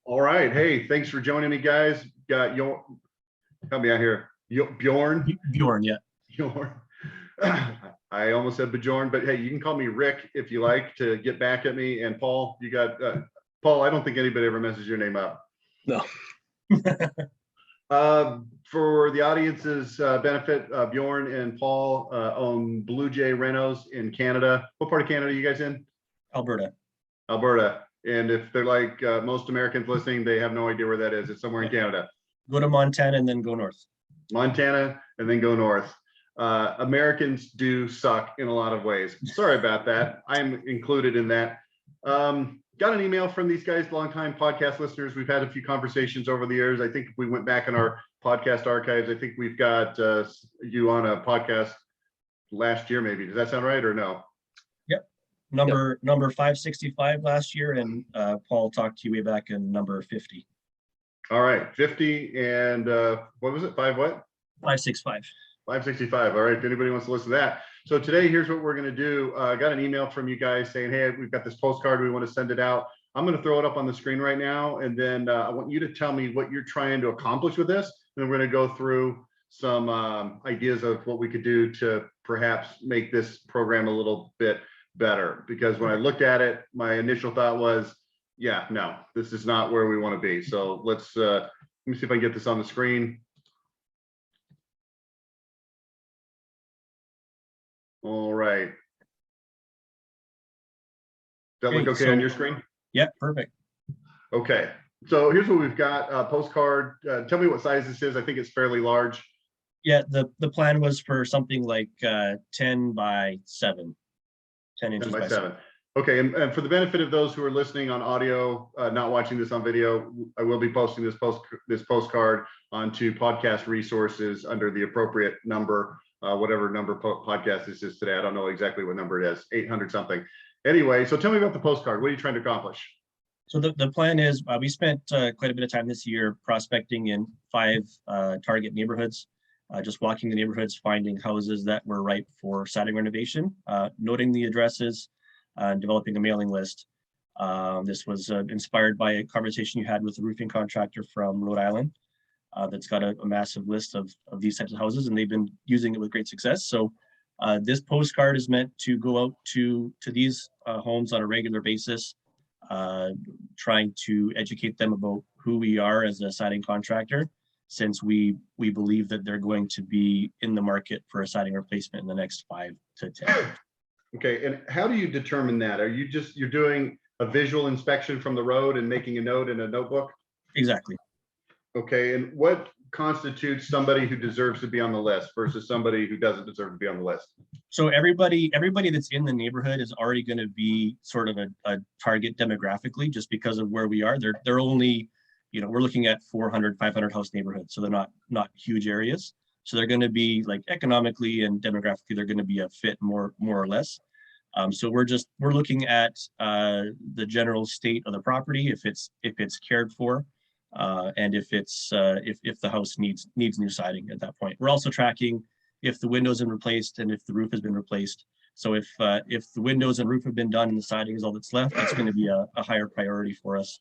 All right. Hey, thanks for joining me, guys. Got your help me out here. Bjorn. Bjorn, yeah. Bjorn. I almost said Bjorn, but hey, you can call me Rick if you like to get back at me. And Paul, you got Paul. I don't think anybody ever messes your name up. No. For the audience's benefit, Bjorn and Paul own Blue Jay Renos in Canada. What part of Canada are you guys in? Alberta. Alberta. And if they're like most Americans listening, they have no idea where that is. It's somewhere in Canada. Go to Montana and then go north. Montana and then go north. Americans do suck in a lot of ways. Sorry about that. I'm included in that. Got an email from these guys, longtime podcast listeners. We've had a few conversations over the years. I think if we went back in our podcast archives, I think we've got you on a podcast last year, maybe. Does that sound right or no? Yep. Number 565 last year, and Paul talked to you way back in number 50. All right, 50 and what was it? 565. 565. All right, if anybody wants to listen to that. So today, here's what we're going to do. I got an email from you guys saying, hey, we've got this postcard. We want to send it out. I'm going to throw it up on the screen right now. And then I want you to tell me what you're trying to accomplish with this. And then we're going to go through some ideas of what we could do to perhaps make this program a little bit better. Because when I looked at it, my initial thought was, yeah, no, this is not where we want to be. So let me see if I can get this on the screen. All right. Does that look okay on your screen? Yeah, perfect. Okay. So here's what we've got. Postcard. Tell me what size this is. I think it's fairly large. Yeah, the plan was for something like 10 by 7. 10 inches 10 by 7. Okay, and for the benefit of those who are listening on audio, not watching this on video, I will be posting this postcard onto podcast resources under the appropriate number, whatever number podcast this is today. I don't know exactly what number it is, 800 something. Anyway, so tell me about the postcard. What are you trying to accomplish? So the plan is we spent quite a bit of time this year prospecting in 5 target neighborhoods, just walking the neighborhoods, finding houses that were ripe for siding renovation, noting the addresses, developing a mailing list. This was inspired by a conversation you had with a roofing contractor from Rhode Island that's got a massive list of these types of houses, and they've been using it with great success. So this postcard is meant to go out to these homes on a regular basis, trying to educate them about who we are as a siding contractor, since we believe that they're going to be in the market for a siding replacement in the next 5 to 10 years. Okay, and how do you determine that? Are you you're doing a visual inspection from the road and making a note in a notebook? Exactly. Okay, and what constitutes somebody who deserves to be on the list versus somebody who doesn't deserve to be on the list? So everybody that's in the neighborhood is already going to be sort of a target demographically, just because of where we are. They're only, we're looking at 400, 500 house neighborhoods, so they're not huge areas. So they're going to be like economically and demographically, they're going to be a fit more or less. So we're looking at the general state of the property, if it's cared for, and if the house needs new siding at that point. We're also tracking if the windows have been replaced and if the roof has been replaced. So if the windows and roof have been done and the siding is all that's left, that's going to be a higher priority for us.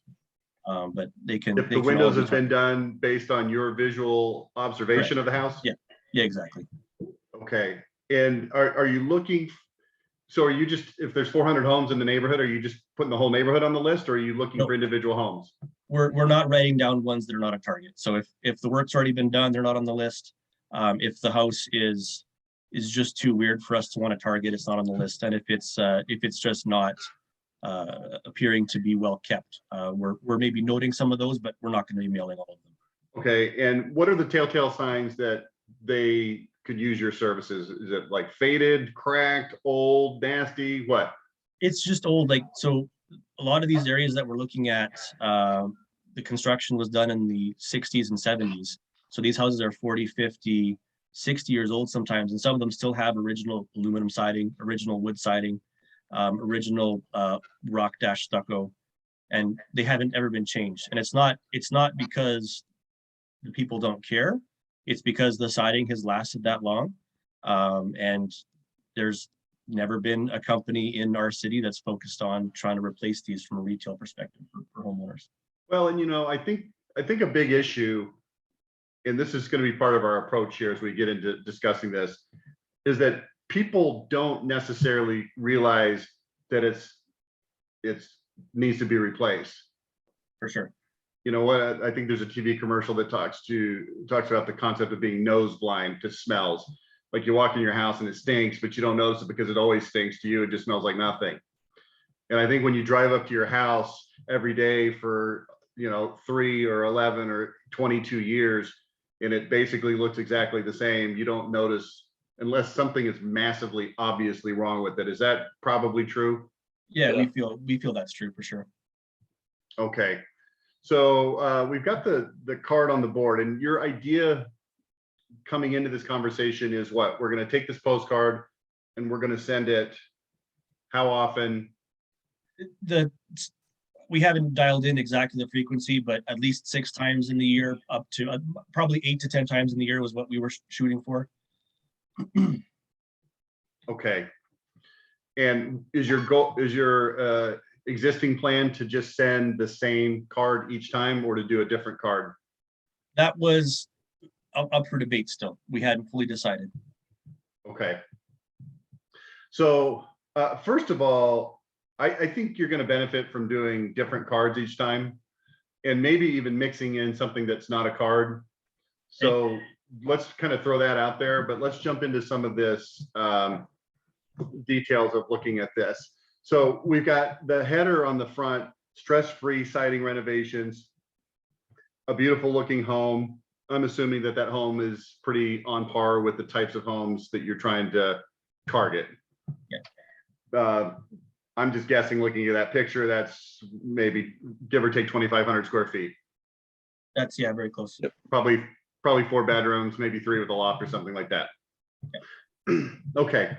But if the windows have been done based on your visual observation of the house? Yeah, exactly. Okay, and are you looking? So are you just, if there's 400 homes in the neighborhood, are you just putting the whole neighborhood on the list, or are you looking for individual homes? We're not writing down ones that are not a target. So if the work's already been done, they're not on the list. If the house is just too weird for us to want to target, it's not on the list. And if it's just not appearing to be well kept, we're maybe noting some of those, but we're not going to be mailing all of them. Okay, and what are the telltale signs that they could use your services? Is it like faded, cracked, old, nasty? What? It's just old. Like, so a lot of these areas that we're looking at, the construction was done in the 60s and 70s. So these houses are 40, 50, 60 years old sometimes, and some of them still have original aluminum siding, original wood siding, original rock dash stucco, and they haven't ever been changed. And it's not because the people don't care. It's because the siding has lasted that long, and there's never been a company in our city that's focused on trying to replace these from a retail perspective for homeowners. Well, and I think a big issue, and this is going to be part of our approach here as we get into discussing this, is that people don't necessarily realize that it's needs to be replaced. For sure. You know what? I think there's a TV commercial that talks about the concept of being nose blind to smells. Like you walk in your house and it stinks, but you don't notice it because it always stinks to you. It just smells like nothing. And I think when you drive up to your house every day for 3 or 11 or 22 years, and it basically looks exactly the same, you don't notice unless something is massively obviously wrong with it. Is that probably true? Yeah, we feel that's true for sure. Okay. So we've got the card on the board, and your idea coming into this conversation is what? We're going to take this postcard and we're going to send it how often? We haven't dialed in exactly the frequency, but at least 6 times in the year, up to probably 8 to 10 times in the year was what we were shooting for. Okay. And is your existing plan to just send the same card each time, or to do a different card? That was up for debate still. We hadn't fully decided. Okay. So first of all, I think you're going to benefit from doing different cards each time, and maybe even mixing in something that's not a card. So let's kind of throw that out there, but let's jump into some of this details of looking at this. So we've got the header on the front, stress-free siding renovations, a beautiful looking home. I'm assuming that home is pretty on par with the types of homes that you're trying to target. Yeah. I'm just guessing, looking at that picture, that's maybe give or take 2,500 square feet. That's very close. Yep. Probably 4 bedrooms, maybe 3 with a loft or something like that. Yeah. Okay.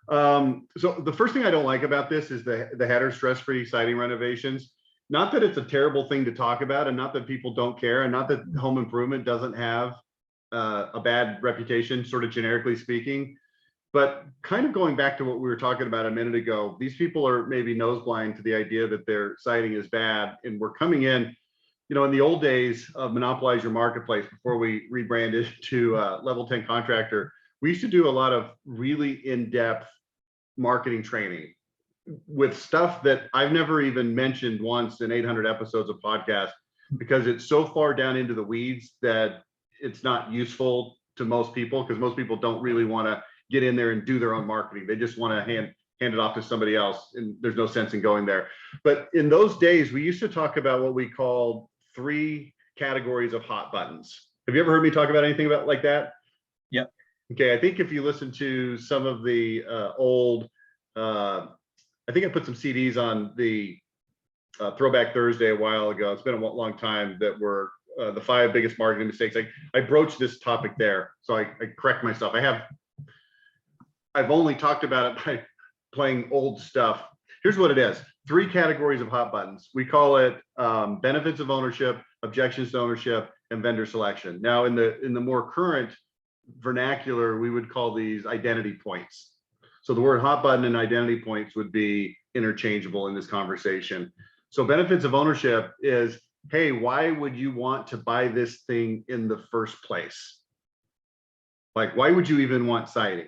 So the first thing I don't like about this is the header, stress-free siding renovations. Not that it's a terrible thing to talk about, and not that people don't care, and not that home improvement doesn't have a bad reputation, sort of generically speaking. But kind of going back to what we were talking about a minute ago, these people are maybe nose blind to the idea that their siding is bad, and we're coming in, in the old days of Monopolize Your Marketplace, before we rebranded to Level 10 Contractor, we used to do a lot of really in-depth marketing training with stuff that I've never even mentioned once in 800 episodes of podcast, because it's so far down into the weeds that it's not useful to most people, because most people don't really want to get in there and do their own marketing. They just want to hand it off to somebody else, and there's no sense in going there. But in those days, we used to talk about what we called 3 categories of hot buttons. Have you ever heard me talk about anything about like that? Yep. Okay, I think if you listen to some of the old, I think I put some CDs on the Throwback Thursday a while ago. It's been a long time, that were the 5 biggest marketing mistakes. I broached this topic there, so I correct myself. I've only talked about it by playing old stuff. Here's what it is: 3 categories of hot buttons. We call it benefits of ownership, objections to ownership, and vendor selection. Now, in the more current vernacular, we would call these identity points. So the word hot button and identity points would be interchangeable in this conversation. So benefits of ownership is, hey, why would you want to buy this thing in the first place? Like, why would you even want siding?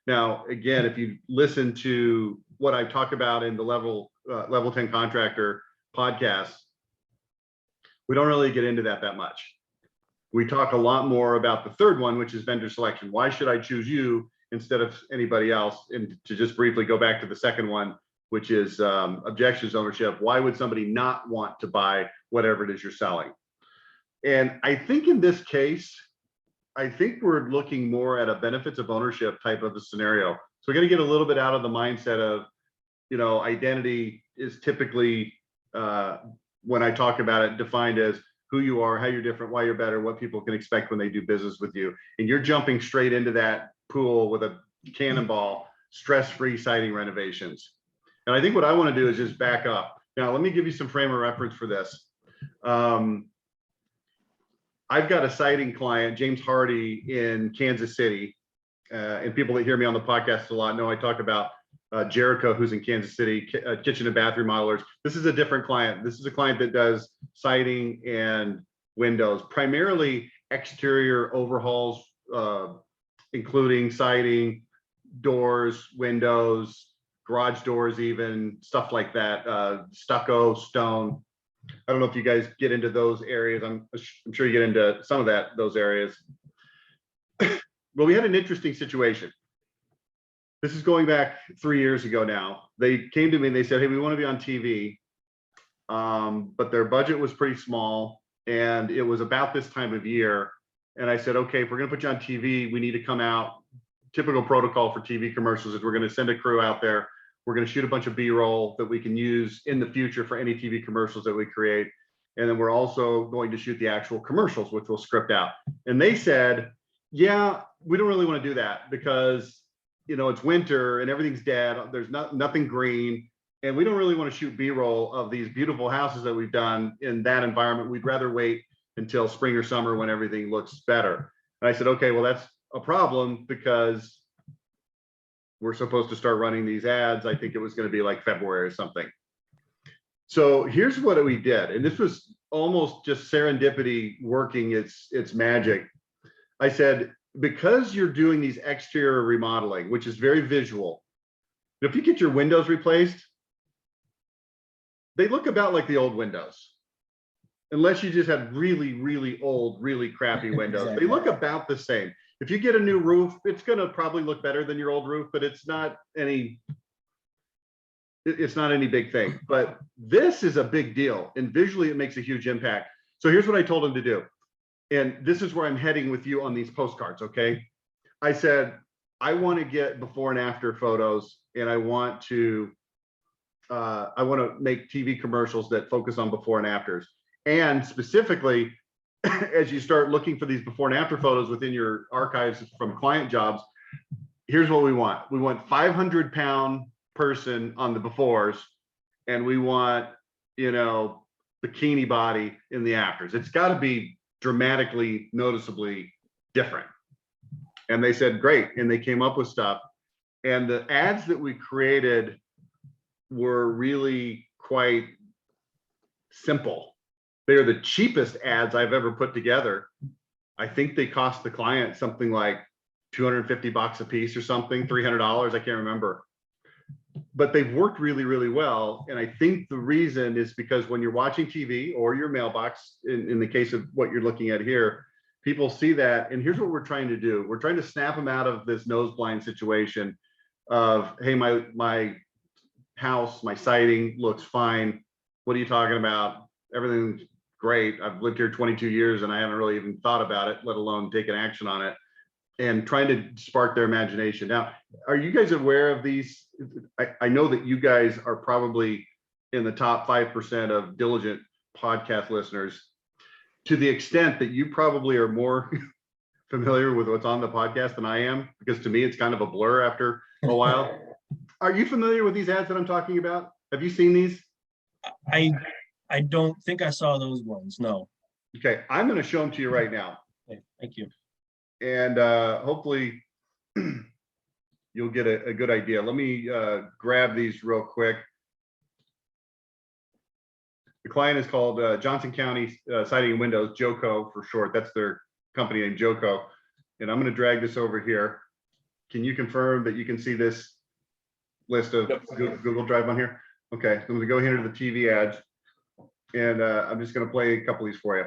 Now, again, if you listen to what I talk about in the Level 10 Contractor podcast, we don't really get into that much. We talk a lot more about the third one, which is vendor selection. Why should I choose you instead of anybody else? And to just briefly go back to the second one, which is objections to ownership. Why would somebody not want to buy whatever it is you're selling? And I think in this case, I think we're looking more at a benefits of ownership type of a scenario. So we're going to get a little bit out of the mindset of, identity is typically, when I talk about it, defined as who you are, how you're different, why you're better, what people can expect when they do business with you. And you're jumping straight into that pool with a cannonball, stress-free siding renovations. And I think what I want to do is just back up. Now, let me give you some frame of reference for this. I've got a siding client, James Hardy, in Kansas City, and people that hear me on the podcast a lot know I talk about Jericho, who's in Kansas City, kitchen and bathroom modelers. This is a different client. This is a client that does siding and windows, primarily exterior overhauls, including siding, doors, windows, garage doors, even stuff like that, stucco, stone. I don't know if you guys get into those areas. I'm sure you get into some of those areas. Well, we had an interesting situation. This is going back 3 years ago now. They came to me and they said, hey, we want to be on TV. But their budget was pretty small and it was about this time of year. And I said, okay, if we're going to put you on TV, we need to come out. Typical protocol for TV commercials is we're going to send a crew out there. We're going to shoot a bunch of B-roll that we can use in the future for any TV commercials that we create. And then we're also going to shoot the actual commercials, which we'll script out. And they said, yeah, we don't really want to do that because, you know, it's winter and everything's dead. There's nothing green. And we don't really want to shoot B-roll of these beautiful houses that we've done in that environment. We'd rather wait until spring or summer when everything looks better. And I said, okay, well, that's a problem because we're supposed to start running these ads. I think it was going to be like February or something. So here's what we did. And this was almost just serendipity working its magic. I said, because you're doing these exterior remodeling, which is very visual, if you get your windows replaced, they look about like the old windows. Unless you just had really, really old, really crappy windows. Exactly. They look about the same. If you get a new roof, it's going to probably look better than your old roof, but it's not any big thing. But this is a big deal. And visually, it makes a huge impact. So here's what I told him to do. And this is where I'm heading with you on these postcards, okay? I said, I want to get before and after photos, and I want to make TV commercials that focus on before and afters. And specifically, as you start looking for these before and after photos within your archives from client jobs, here's what we want. We want 500-pound person on the befores, and we want, you know, bikini body in the afters. It's got to be dramatically, noticeably different. And they said, great. And they came up with stuff. And the ads that we created were really quite simple. They're the cheapest ads I've ever put together. I think they cost the client something like $250 a piece or something, $300. I can't remember. But they've worked really, really well. And I think the reason is because when you're watching TV or your mailbox, in the case of what you're looking at here, people see that. And here's what we're trying to do. We're trying to snap them out of this nose blind situation of, hey, my house, my siding looks fine. What are you talking about? Everything's great. I've lived here 22 years and I haven't really even thought about it, let alone taken action on it, and trying to spark their imagination. Now, are you guys aware of these? I know that you guys are probably in the top 5% of diligent podcast listeners, to the extent that you probably are more familiar with what's on the podcast than I am, because to me, it's kind of a blur after a while. Are you familiar with these ads that I'm talking about? Have you seen these? I don't think I saw those ones. No. Okay, I'm going to show them to you right now. Okay, thank you. And hopefully you'll get a good idea. Let me grab these real quick. The client is called Johnson County Siding and Windows, JOCO for short. That's their company name, JOCO. And I'm going to drag this over here. Can you confirm that you can see this list of Google Drive on here? Okay, so I'm going to go here to the TV ads. And I'm just going to play a couple of these for you.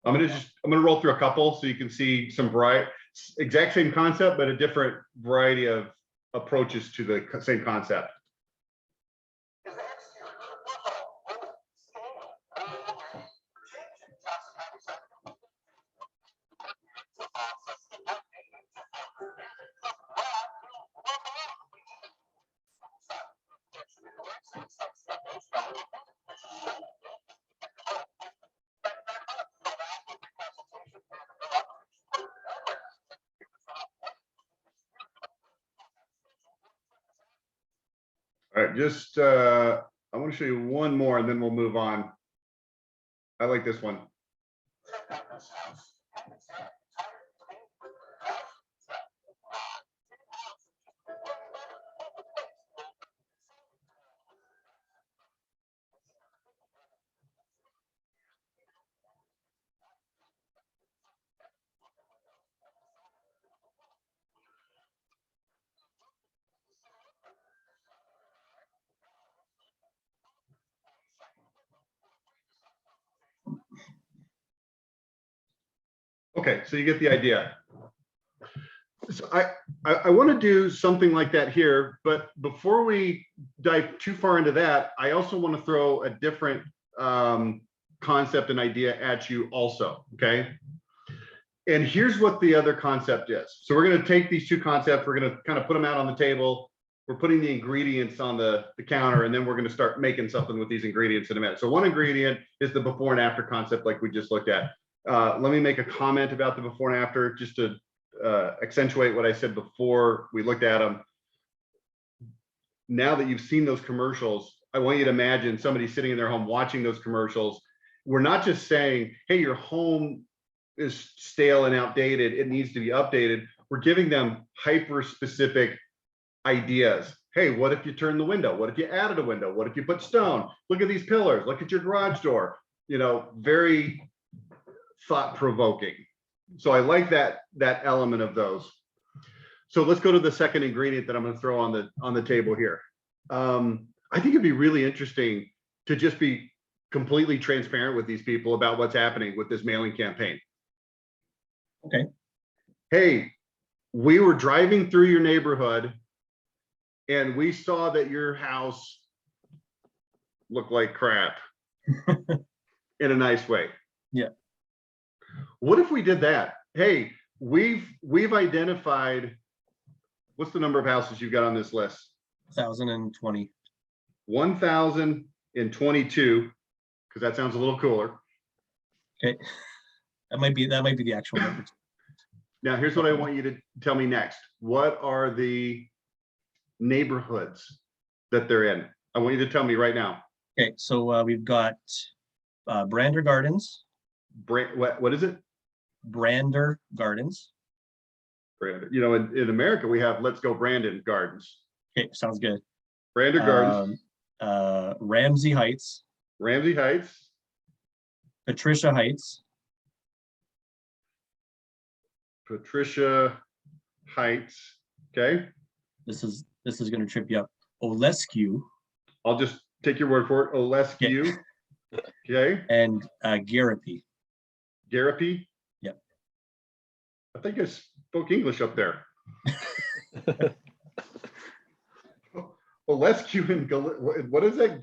I'm gonna roll through a couple so you can see some variety, exact same concept, but a different variety of approaches to the same concept. All right, just I want to show you one more and then we'll move on. I like this one. Okay, so you get the idea. So I want to do something like that here, but before we dive too far into that, I also want to throw a different concept and idea at you also, okay? And here's what the other concept is. So we're going to take these two concepts, we're going to kind of put them out on the table. We're putting the ingredients on the counter, and then we're going to start making something with these ingredients in a minute. So one ingredient is the before and after concept like we just looked at. Let me make a comment about the before and after just to accentuate what I said before we looked at them. Now that you've seen those commercials, I want you to imagine somebody sitting in their home watching those commercials. We're not just saying, hey, your home is stale and outdated, it needs to be updated. We're giving them hyper specific ideas. Hey, what if you turn the window? What if you added a window? What if you put stone? Look at these pillars, look at your garage door. You know, very thought-provoking. So I like that element of those. So let's go to the second ingredient that I'm going to throw on the table here. I think it'd be really interesting to just be completely transparent with these people about what's happening with this mailing campaign. Okay. Hey, we were driving through your neighborhood and we saw that your house looked like crap in a nice way. Yeah. What if we did that? Hey, we've identified, what's the number of houses you've got on this list? 1,020. 1,022, because that sounds a little cooler. Okay. That might be the actual number. Now, here's what I want you to tell me next. What are the neighborhoods that they're in? I want you to tell me right now. Okay, so we've got Brander Gardens. What is it? Brander Gardens. Brander. You know, in America, we have Let's Go Brandon Gardens. Okay, sounds good. Brander Gardens. Ramsey Heights. Ramsey Heights. Patricia Heights. Patricia Heights. Okay. This is going to trip you up. Olescu. I'll just take your word for it. Olescu. Okay. And Garapi. Garapi. Yep. I think I spoke English up there. Olescu and what is that?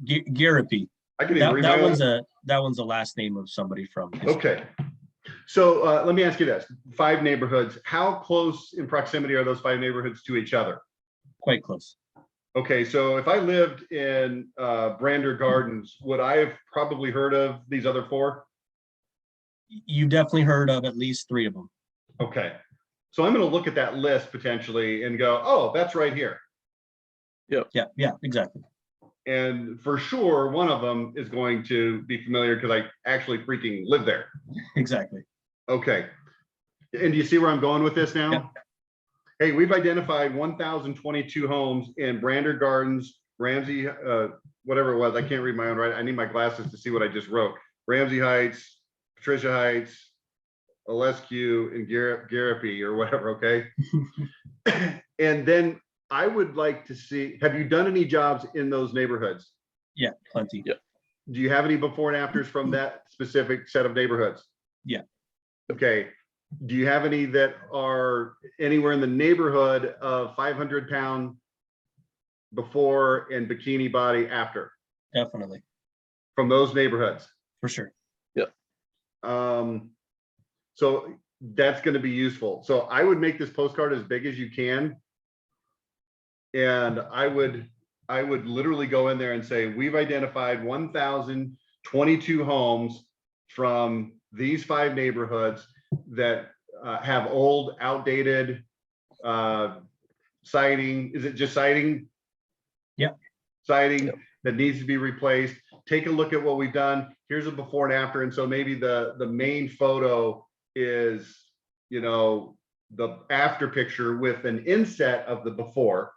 Garapi. I can even read that one's a last name of somebody from history. Okay. So let me ask you this: 5 neighborhoods. How close in proximity are those 5 neighborhoods to each other? Quite close. Okay, so if I lived in Brander Gardens, would I have probably heard of these other 4? You've definitely heard of at least 3 of them. Okay, so I'm going to look at that list potentially and go, oh, that's right here. Yep. Yeah, exactly. And for sure, one of them is going to be familiar because I actually freaking live there. Exactly. Okay. And do you see where I'm going with this now? Yep. Hey, we've identified 1,022 homes in Brander Gardens, Ramsey, whatever it was. I can't read my own writing. I need my glasses to see what I just wrote. Ramsey Heights, Patricia Heights, Olescu, and Garapi or whatever, okay? And then I would like to see, have you done any jobs in those neighborhoods? Yeah, plenty. Yeah. Do you have any before and afters from that specific set of neighborhoods? Yeah. Okay. Do you have any that are anywhere in the neighborhood of 500-pound before and bikini body after? Definitely. From those neighborhoods? For sure. Yeah. So that's going to be useful. So I would make this postcard as big as you can. And I would literally go in there and say, we've identified 1,022 homes from these 5 neighborhoods that have old, outdated siding. Is it just siding? Yeah. Siding that needs to be replaced. Take a look at what we've done. Here's a before and after. And so maybe the main photo is, you know, the after picture with an inset of the before.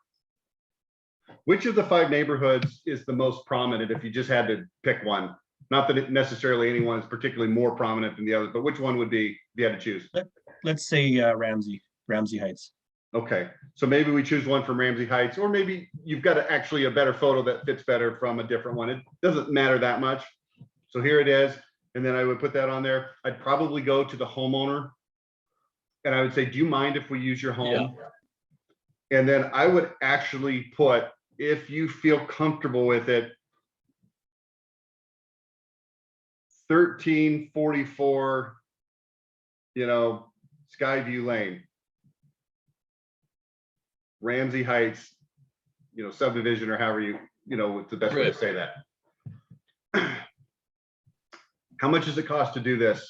Which of the 5 neighborhoods is the most prominent if you just had to pick one? Not that it necessarily anyone is particularly more prominent than the others, but which one would be if you had to choose? Let's say Ramsey Heights. Okay, so maybe we choose one from Ramsey Heights, or maybe you've got actually a better photo that fits better from a different one. It doesn't matter that much. So here it is. And then I would put that on there. I'd probably go to the homeowner and I would say, do you mind if we use your home? Yeah. And then I would actually put, if you feel comfortable with it, 1344, you know, Skyview Lane, Ramsey Heights, you know, subdivision, or however you know, what's the best way to say that. How much does it cost to do this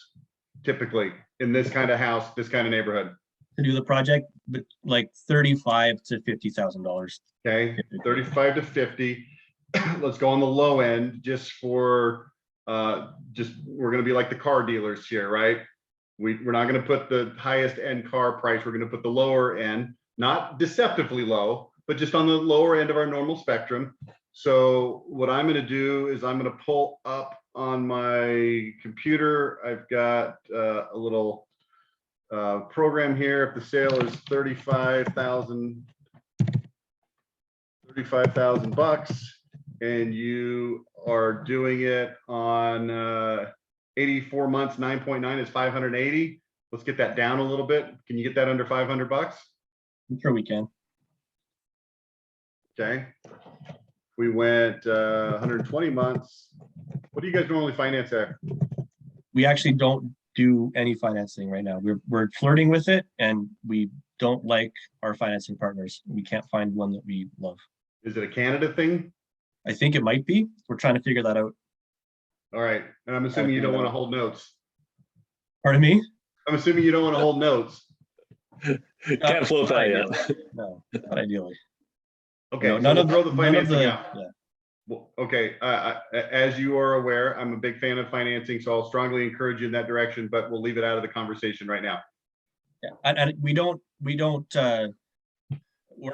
typically in this kind of house, this kind of neighborhood? To do the project, but like $35,000 to $50,000. Okay, 35 to 50. Let's go on the low end, just for we're going to be like the car dealers here, right? We're not going to put the highest end car price. We're going to put the lower end, not deceptively low, but just on the lower end of our normal spectrum. So what I'm going to do is I'm going to pull up on my computer. I've got a little program here. If the sale is 35,000 bucks, and you are doing it on 84 months, 9.9 is 580. Let's get that down a little bit. Can you get that under 500 bucks? I'm sure we can. Okay. We went 120 months. What do you guys normally finance there? We actually don't do any financing right now. We're flirting with it, and we don't like our financing partners. We can't find one that we love. Is it a Canada thing? I think it might be. We're trying to figure that out. All right. And I'm assuming you don't want to hold notes. Pardon me? I'm assuming you don't want to hold notes. Can't float that yet. No, not ideally. Okay, No, so none we'll of throw the financing out. Yeah. Well, okay, as you are aware, I'm a big fan of financing, so I'll strongly encourage you in that direction, but we'll leave it out of the conversation right now. Yeah, and we're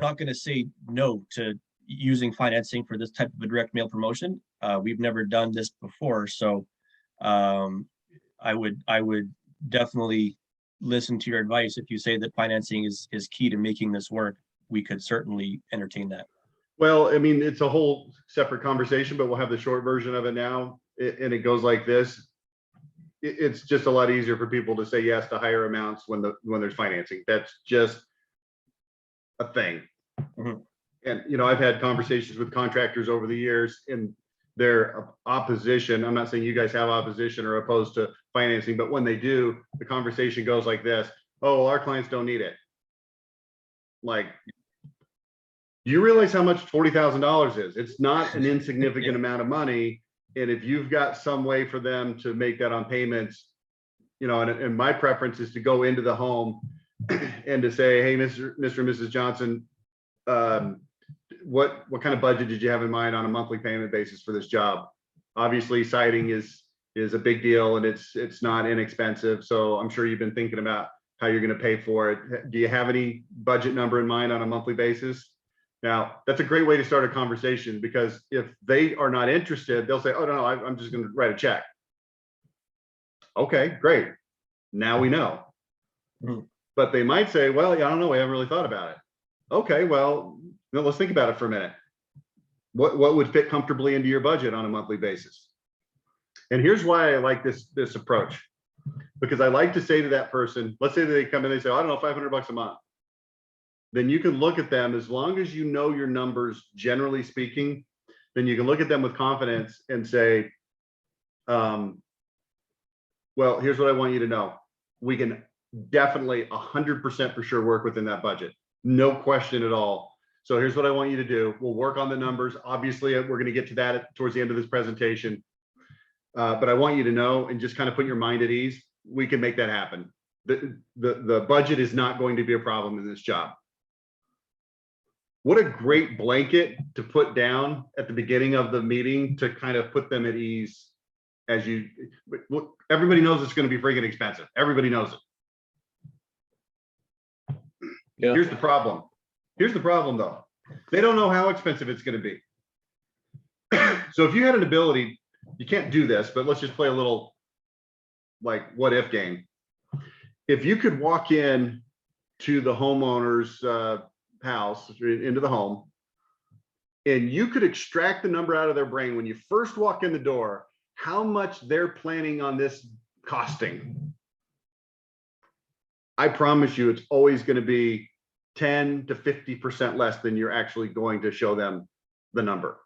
not going to say no to using financing for this type of a direct mail promotion. We've never done this before, so I would definitely listen to your advice. If you say that financing is key to making this work, we could certainly entertain that. Well, I mean, it's a whole separate conversation, but we'll have the short version of it now. And it goes like this. It's just a lot easier for people to say yes to higher amounts when there's financing. That's just a thing. Mm-hmm. And, you know, I've had conversations with contractors over the years in their opposition. I'm not saying you guys have opposition or opposed to financing, but when they do, the conversation goes like this. Oh, well, our clients don't need it. Like, you realize how much $40,000 is? It's not an insignificant amount of money. And if you've got some way for them to make that on payments, you know, and my preference is to go into the home and to say, hey, Mr. and Mrs. Johnson, what kind of budget did you have in mind on a monthly payment basis for this job? Obviously, siding is a big deal, and it's not inexpensive. So I'm sure you've been thinking about how you're going to pay for it. Do you have any budget number in mind on a monthly basis? Now, that's a great way to start a conversation, because if they are not interested, they'll say, oh, no, I'm just going to write a check. Okay, great. Now we know. Mm-hmm. But they might say, well, I don't know, we haven't really thought about it. Okay, well, let's think about it for a minute. What would fit comfortably into your budget on a monthly basis? And here's why I like this approach, because I like to say to that person, let's say that they come in and they say, I don't know, 500 bucks a month. Then you can look at them, as long as you know your numbers, generally speaking, then you can look at them with confidence and say, well, here's what I want you to know. We can definitely 100% for sure work within that budget. No question at all. So here's what I want you to do. We'll work on the numbers. Obviously, we're going to get to that towards the end of this presentation. But I want you to know, and just kind of put your mind at ease, we can make that happen. The budget is not going to be a problem in this job. what a great blanket to put down at the beginning of the meeting to kind of put them at ease as you, look, everybody knows it's going to be freaking expensive. Everybody knows it. Yeah. Here's the problem. Here's the problem though. They don't know how expensive it's going to be. So if you had an ability, you can't do this, but let's just play a little like what if game. If you could walk in to the homeowner's house, into the home, and you could extract the number out of their brain when you first walk in the door, how much they're planning on this costing. I promise you, it's always going to be 10 to 50% less than you're actually going to show them the number.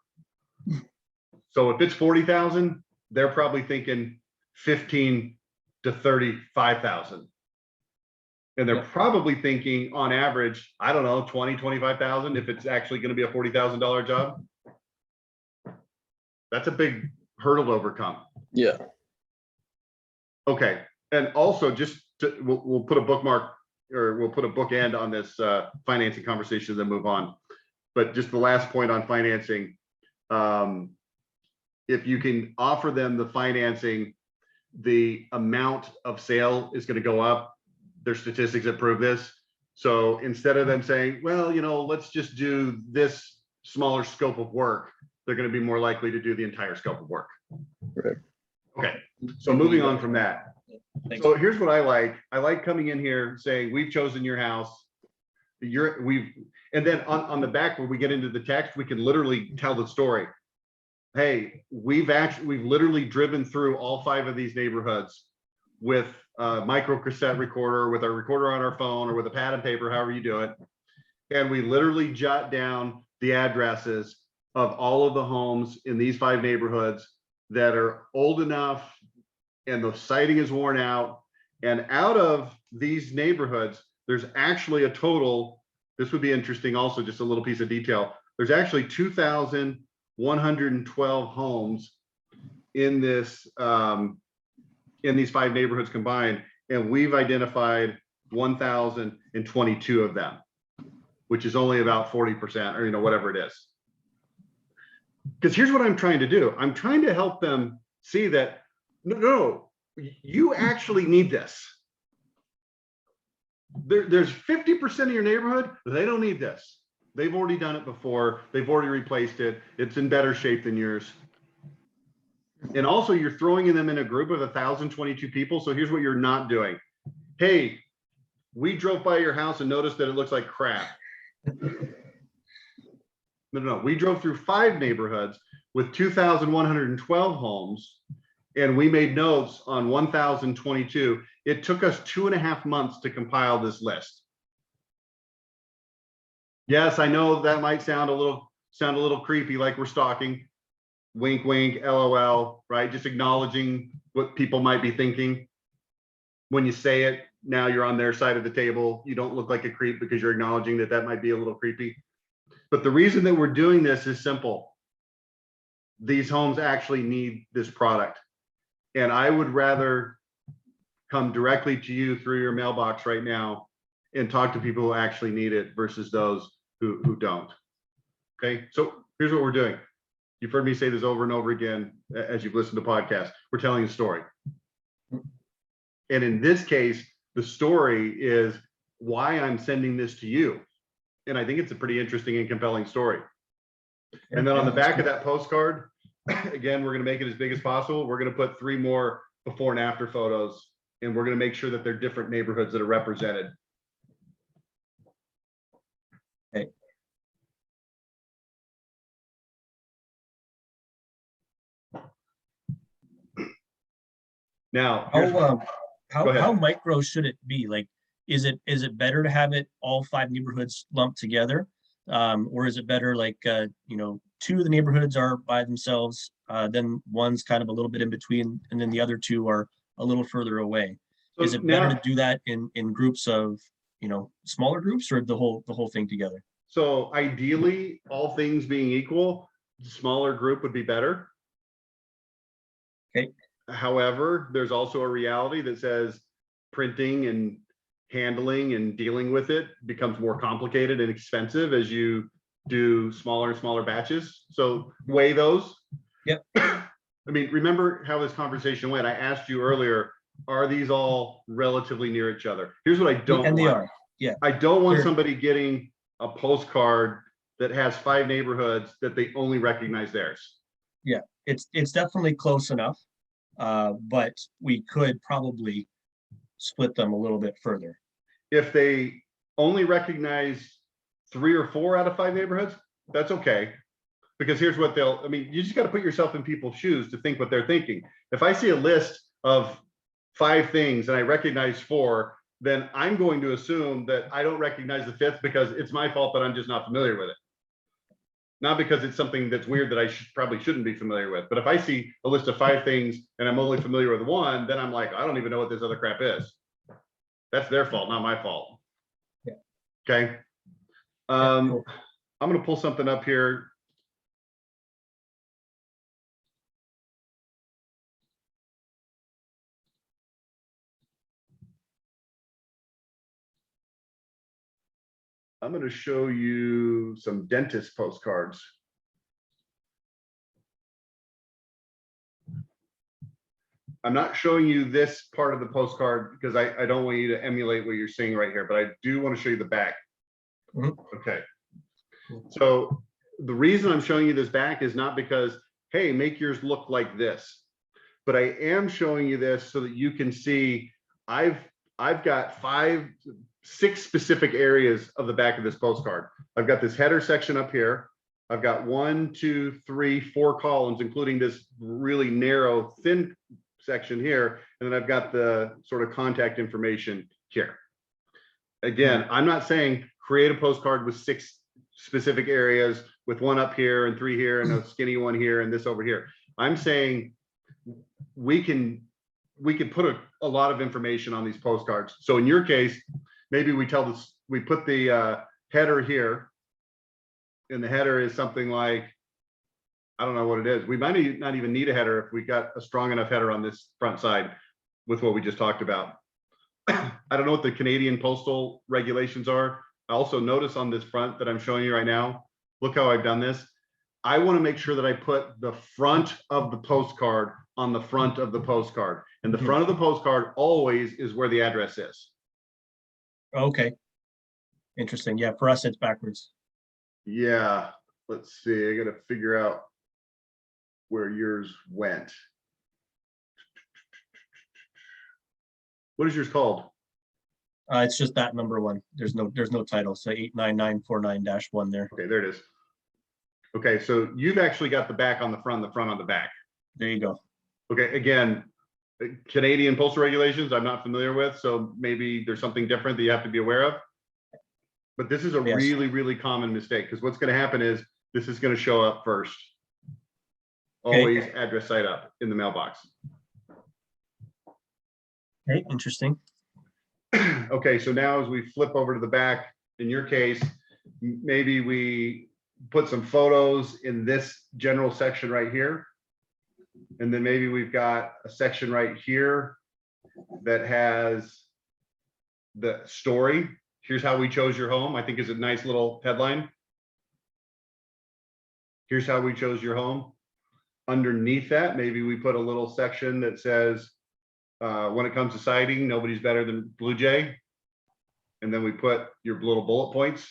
So if it's 40,000, they're probably thinking 15 to 35,000. And they're probably thinking on average, I don't know, 20, 25,000 if it's actually going to be a $40,000 job. That's a big hurdle to overcome. Yeah. Okay. And also just to, we'll put a bookmark, or we'll put a bookend on this financing conversation, then move on. But just the last point on financing, if you can offer them the financing, the amount of sale is going to go up. There's statistics that prove this. So instead of them saying, well, you know, let's just do this smaller scope of work, they're going to be more likely to do the entire scope of work. Right. Okay. So moving on from that. Thanks. So here's what I like. I like coming in here saying, we've chosen your house. And then on the back where we get into the text, we can literally tell the story. Hey, we've literally driven through all 5 of these neighborhoods with a micro cassette recorder, with our recorder on our phone, or with a pad and paper, however you do it. And we literally jot down the addresses of all of the homes in these 5 neighborhoods that are old enough and the siding is worn out. And out of these neighborhoods, there's actually a total, this would be interesting also, just a little piece of detail. There's actually 2,112 homes in this, in these 5 neighborhoods combined. And we've identified 1,022 of them, which is only about 40%, or, you know, whatever it is. Because here's what I'm trying to do. I'm trying to help them see that, no, you actually need this. There's 50% of your neighborhood, they don't need this. They've already done it before. They've already replaced it. It's in better shape than yours. And also you're throwing them in a group of 1,022 people. So here's what you're not doing. Hey, we drove by your house and noticed that it looks like crap. No. We drove through 5 neighborhoods with 2,112 homes, and we made notes on 1,022. It took us 2.5 months to compile this list. Yes, I know that might sound a little creepy, like we're stalking. Wink, wink, LOL, right? Just acknowledging what people might be thinking. When you say it, now you're on their side of the table. You don't look like a creep because you're acknowledging that that might be a little creepy. But the reason that we're doing this is simple. These homes actually need this product. And I would rather come directly to you through your mailbox right now and talk to people who actually need it versus those who don't. Okay, so here's what we're doing. You've heard me say this over and over again as you've listened to podcasts. We're telling a story. And in this case, the story is why I'm sending this to you. And I think it's a pretty interesting and compelling story. And then on the back of that postcard, again, we're going to make it as big as possible. We're going to put 3 more before and after photos, and we're going to make sure that they're different neighborhoods that are represented. Okay. Now, how micro should it be? Like, is it better to have it all 5 neighborhoods lumped together, or is it better like 2 of the neighborhoods are by themselves, then one's kind of a little bit in between, and then the other 2 are a little further away? so Is it better to do that in groups of smaller groups, or the whole thing together? So ideally, all things being equal, the smaller group would be better. Okay. However, there's also a reality that says printing and handling and dealing with it becomes more complicated and expensive as you do smaller and smaller batches. So weigh those. Yep. I mean, remember how this conversation went. I asked you earlier, are these all relatively near each other? Here's what I don't And want. they are, yeah. I don't want They're- somebody getting a postcard that has 5 neighborhoods that they only recognize theirs. Yeah, it's definitely close enough, but we could probably split them a little bit further. If they only recognize 3 or 4 out of 5 neighborhoods, that's okay. Because here's what I mean, you just got to put yourself in people's shoes to think what they're thinking. If I see a list of 5 things and I recognize 4, then I'm going to assume that I don't recognize the 5th because it's my fault that I'm just not familiar with it. Not because it's something that's weird that I probably shouldn't be familiar with. But if I see a list of 5 things and I'm only familiar with 1, then I'm like, I don't even know what this other crap is. That's their fault, not my fault. Yeah. Okay. Cool. I'm going to pull something up here. I'm going to show you some dentist postcards. I'm not showing you this part of the postcard because I don't want you to emulate what you're seeing right here, but I do want to show you the back. Mhm. Okay. So the reason I'm showing you this back is not because, hey, make yours look like this, but I am showing you this so that you can see I've got 6 specific areas of the back of this postcard. I've got this header section up here. I've got 1, 2, 3, 4 columns, including this really narrow, thin section here. And then I've got the sort of contact information here. Again, I'm not saying create a postcard with 6 specific areas with 1 up here and 3 here and a skinny one here and this over here. I'm saying we can put a lot of information on these postcards. So in your case, maybe we put the header here, and the header is something like, I don't know what it is. We might not even need a header if we got a strong enough header on this front side with what we just talked about. I don't know what the Canadian postal regulations are. I also notice on this front that I'm showing you right now, look how I've done this. I want to make sure that I put the front of the postcard on the front of the postcard. And the front of the postcard always is where the address is. Okay. Interesting. Yeah, for us, it's backwards. Yeah, let's see. I got to figure out where yours went. What is yours called? It's just that number 1. There's no title. So 89949-1 there. Okay, there it is. Okay, so you've actually got the back on the front, the front on the back. There you go. Okay, again, Canadian postal regulations I'm not familiar with, so maybe there's something different that you have to be aware of. But this is a Yes. really, really common mistake, because what's going to happen is this is going to show up first. Always address site up in the mailbox. Okay, interesting. Okay, so now as we flip over to the back, in your case, maybe we put some photos in this general section right here. And then maybe we've got a section right here that has the story. Here's how we chose your home, I think is a nice little headline. Here's how we chose your home. Underneath that, maybe we put a little section that says, when it comes to siding, nobody's better than Blue Jay. And then we put your little bullet points.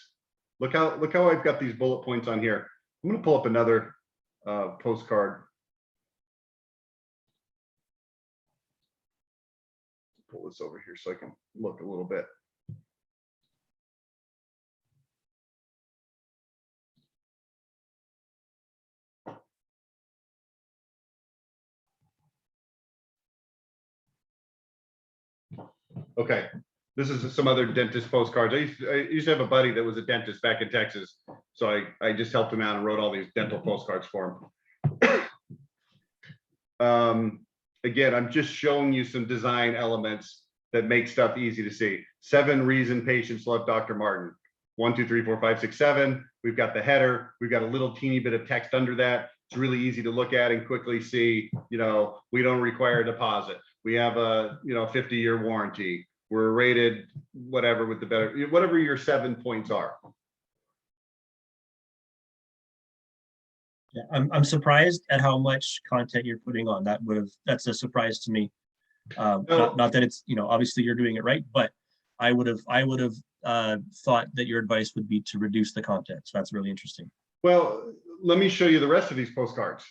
Look how I've got these bullet points on here. I'm going to pull up another postcard. Pull this over here so I can look a little bit. Okay, this is some other dentist postcards. I used to have a buddy that was a dentist back in Texas, so I just helped him out and wrote all these dental postcards for him. Again, I'm just showing you some design elements that make stuff easy to see. 7 reasons patients love Dr. Martin. 1, 2, 3, 4, 5, 6, 7. We've got the header. We've got a little teeny bit of text under that. It's really easy to look at and quickly see, we don't require a deposit. We have a, 50-year warranty. We're rated whatever with the better, whatever your 7 points are. Yeah, I'm surprised at how much content you're putting on. That's a surprise to me. Not that it's, obviously you're doing it right, but I would have thought that your advice would be to reduce the content. So that's really interesting. Well, let me show you the rest of these postcards.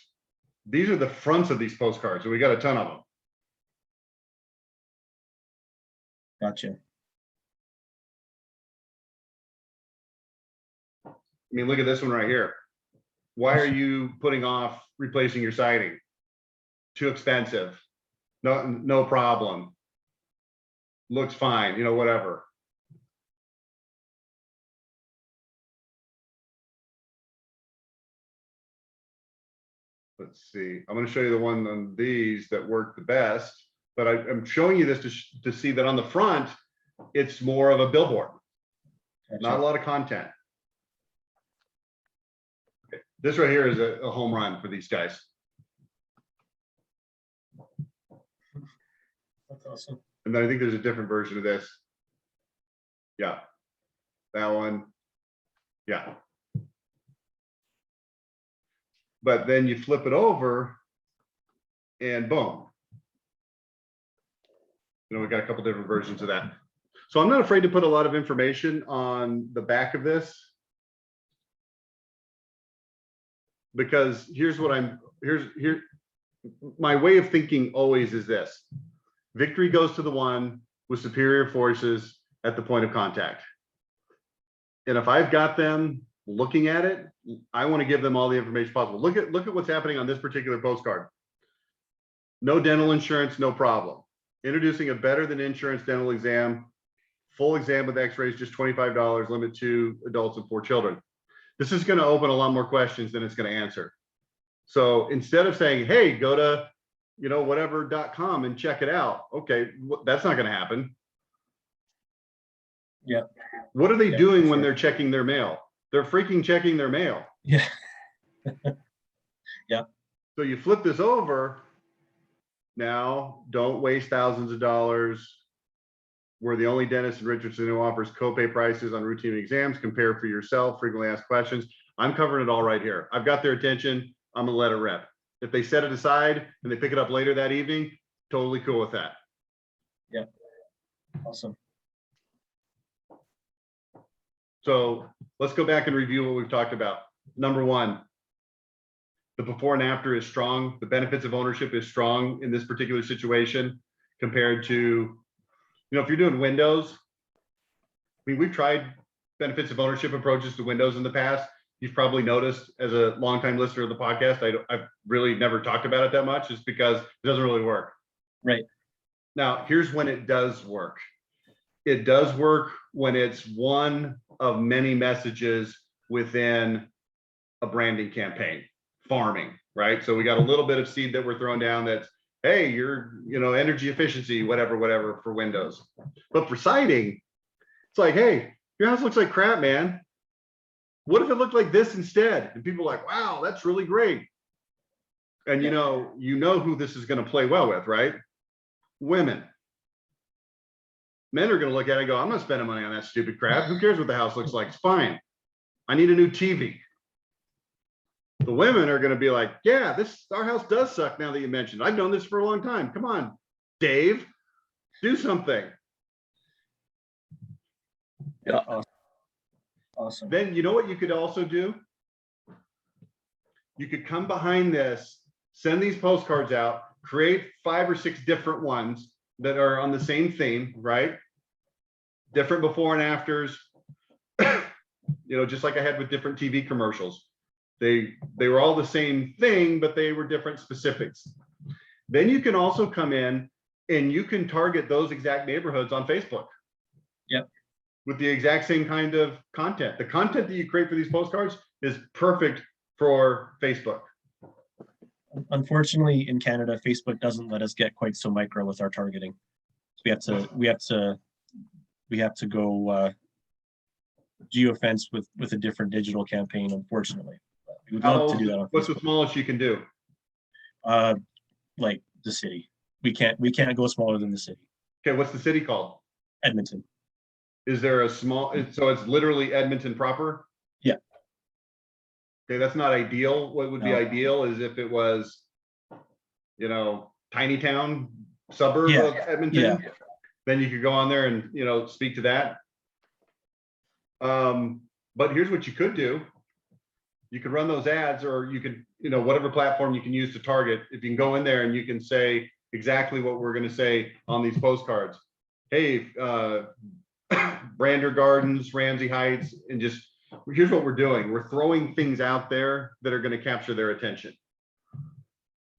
These are the fronts of these postcards, and we got a ton of them. Gotcha. I mean, look at this one right here. Why are you putting off replacing your siding? Too expensive. No problem. Looks fine, whatever. Let's see. I'm going to show you the one on these that work the best, but I'm showing you this to see that on the front, it's more of a billboard. Gotcha. Not a lot of content. Okay. This right here is a home run for these guys. That's awesome. And then I think there's a different version of this. Yeah. That one. Yeah. But then you flip it over and boom. We got a couple different versions of that. So I'm not afraid to put a lot of information on the back of this, because here's my way of thinking always is this: victory goes to the one with superior forces at the point of contact. And if I've got them looking at it, I want to give them all the information possible. Look at what's happening on this particular postcard. No dental insurance, no problem. Introducing a better than insurance dental exam, full exam with x-rays, just $25, limit to adults and 4 children. This is going to open a lot more questions than it's going to answer. So instead of saying, hey, go to, whatever.com and check it out. Okay, that's not going to happen. Yeah. What are they doing when they're checking their mail? They're freaking checking their mail. Yeah. Yeah. So you flip this over. Now, don't waste thousands of dollars. We're the only dentist in Richardson who offers copay prices on routine exams. Compare for yourself, frequently asked questions. I'm covering it all right here. I've got their attention. I'm gonna let it rip. If they set it aside and they pick it up later that evening, totally cool with that. Yeah. Awesome. So let's go back and review what we've talked about. Number one, the before and after is strong. The benefits of ownership is strong in this particular situation compared to, if you're doing windows. I mean, we've tried benefits of ownership approaches to windows in the past. You've probably noticed as a longtime listener of the podcast, I've really never talked about it that much, just because it doesn't really work. Right. Now, here's when it does work. It does work when it's one of many messages within a branding campaign. Farming, right? So we got a little bit of seed that we're throwing down that's, hey, you're, energy efficiency, whatever for windows. But for siding, it's like, hey, your house looks like crap, man. What if it looked like this instead? And people are like, wow, that's really great. And you know who this is going to play well with, right? Women. Men are going to look at it and go, I'm not spending money on that stupid crap. Who cares what the house looks like? It's fine. I need a new TV. The women are going to be like, yeah, our house does suck now that you mentioned it. I've known this for a long time. Come on, Dave, do something. Yeah. Awesome. Then you know what you could also do? You could come behind this, send these postcards out, create 5 or 6 different ones that are on the same theme, right? Different before and afters, just like I had with different TV commercials. They were all the same thing, but they were different specifics. Then you can also come in and you can target those exact neighborhoods on Facebook. Yep. With the exact same kind of content. The content that you create for these postcards is perfect for Facebook. Unfortunately, in Canada, Facebook doesn't let us get quite so micro with our targeting. So we have to go geofence with a different digital campaign, unfortunately. We would love to do that on What's Facebook. the smallest you can do? Like the city. We can't go smaller than the city. Okay, what's the city called? Edmonton. Is there a small, so it's literally Edmonton proper? Yeah. Okay, that's not ideal. What would be No. ideal is if it was, you know, tiny town suburb Yeah, of Edmonton. Then you could go on there and, you know, speak to that. But here's what you could do. You could run those ads, or you could, you know, whatever platform you can use to target. If you can go in there and you can say exactly what we're going to say on these postcards. Hey, Brander Gardens, Ramsey Heights, and just, here's what we're doing. We're throwing things out there that are going to capture their attention.